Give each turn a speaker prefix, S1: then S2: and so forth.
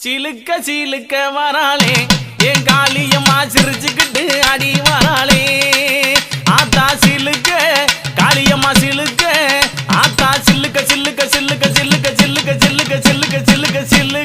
S1: சிலுக்க சிலுக்க வராளே என் காளியம்மா சிரிச்சுக்கிட்டு அடி வராளே ஆத்தா சிலுக்க காளியம்மா சிலுக்க ஆத்தா சில்லுக்க சில்லுக்க சில்லுக்க சில்லுக்க சில்லுக்க சில்லுக்க சில்லுக்க சில்லுக்க சில்லு